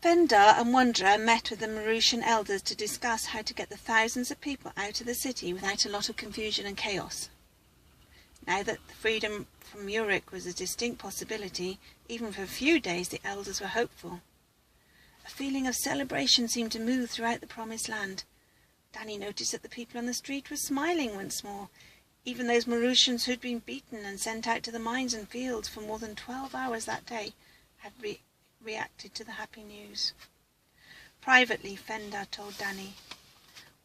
Fendar and Wanderer met with the Mauritian elders to discuss how to get the thousands of people out of the city without a lot of confusion and chaos. Now that the freedom from Uruk was a distinct possibility, even for a few days the elders were hopeful. A feeling of celebration seemed to move throughout the promised land. Danny noticed that the people on the street were smiling once more. Even those Mauritians who had been beaten and sent out to the mines and fields for more than 12 hours that day had reacted to the happy news. Privately, Fendar told Danny,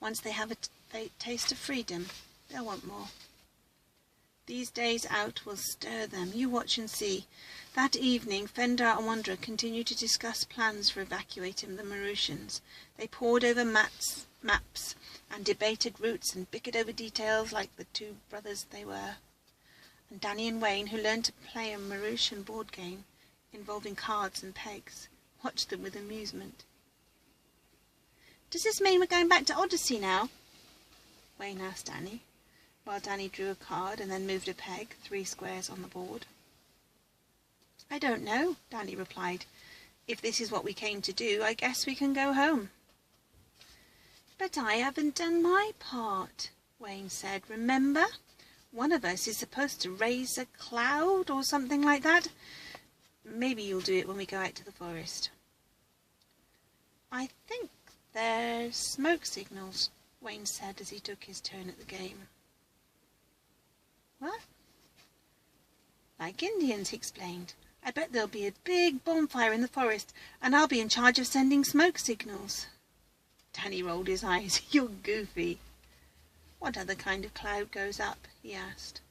once they have a taste of freedom, they'll want more. These days out will stir them. You watch and see. That evening, Fendar and Wanderer continued to discuss plans for evacuating the Mauritians. They pored over maps and debated routes and bickered over details like the two brothers they were. And Danny and Wayne, who learned to play a Mauritian board game involving cards and pegs, watched them with amusement. "Does this mean we're going back to Odyssey now?" Wayne asked Danny, while Danny drew a card and then moved a peg 3 squares on the board. "I don't know," Danny replied. "If this is what we came to do, I guess we can go home." "But I haven't done my part," Wayne said. "Remember? One of us is supposed to raise a cloud or something like that. Maybe you'll do it when we go out to the forest." "I think they're smoke signals," Wayne said as he took his turn at the game. "What?" "Like Indians," he explained. "I bet there'll be a big bonfire in the forest, and I'll be in charge of sending smoke signals." Danny rolled his eyes. "You're goofy." "What other kind of cloud goes up?" he asked.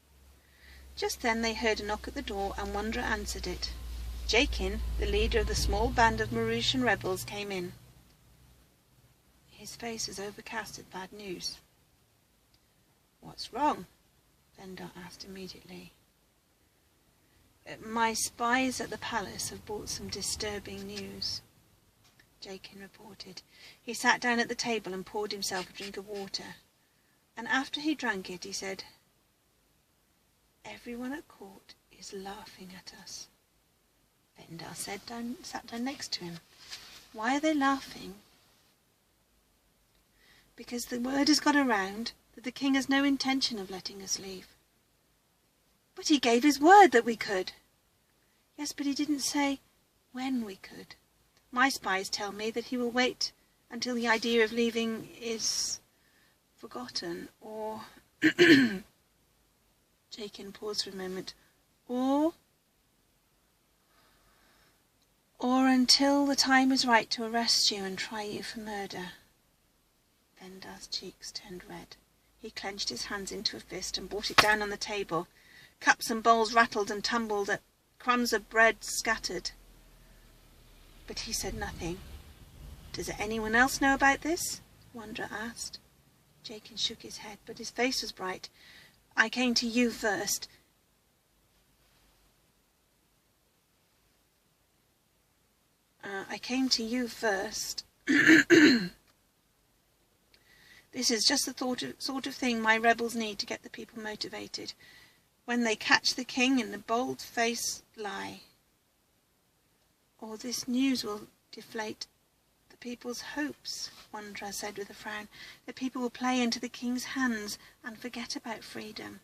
Just then they heard a knock at the door, and Wanderer answered it. Jakin, the leader of the small band of Mauritian rebels, came in. His face was overcast with bad news. "What's wrong?" Fendar asked immediately. "My spies at the palace have brought some disturbing news," Jakin reported. He sat down at the table and poured himself a drink of water. And after he drank it, he said, "Everyone at court is laughing at us." Fendar sat down next to him. "Why are they laughing?" "Because the word has got around that the king has no intention of letting us leave." "But he gave his word that we could." "Yes, but he didn't say when we could. My spies tell me that he will wait until the idea of leaving is forgotten, or..." Jakin paused for a moment. Or until the time is right to arrest you and try you for murder." Fendar's cheeks turned red. He clenched his hands into a fist and brought it down on the table. Cups and bowls rattled and tumbled, crumbs of bread scattered. But he said nothing. "Does anyone else know about this?" Wanderer asked. Jakin shook his head, but his face was bright. "I came to you first. This is just the sort of thing my rebels need to get the people motivated when they catch the king in a bold-faced lie. Or this news will deflate the people's hopes," Wanderer said with a frown. "The people will play into the king's hands and forget about freedom."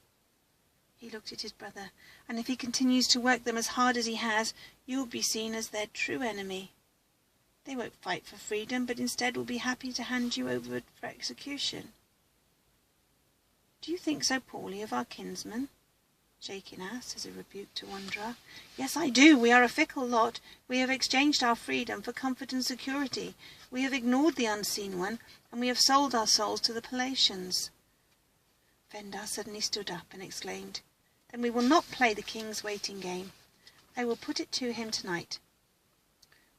He looked at his brother. "And if he continues to work them as hard as he has, you will be seen as their true enemy. They won't fight for freedom, but instead will be happy to hand you over for execution." "Do you think so poorly of our kinsmen?" Jakin asked as a rebuke to Wanderer. "Yes, I do. We are a fickle lot. We have exchanged our freedom for comfort and security. We have ignored the unseen one, and we have sold our souls to the Palatians." Fendar suddenly stood up and exclaimed, "Then we will not play the king's waiting game. I will put it to him tonight,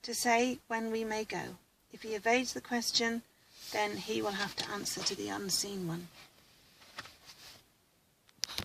to say when we may go. If he evades the question, then he will have to answer to the unseen one."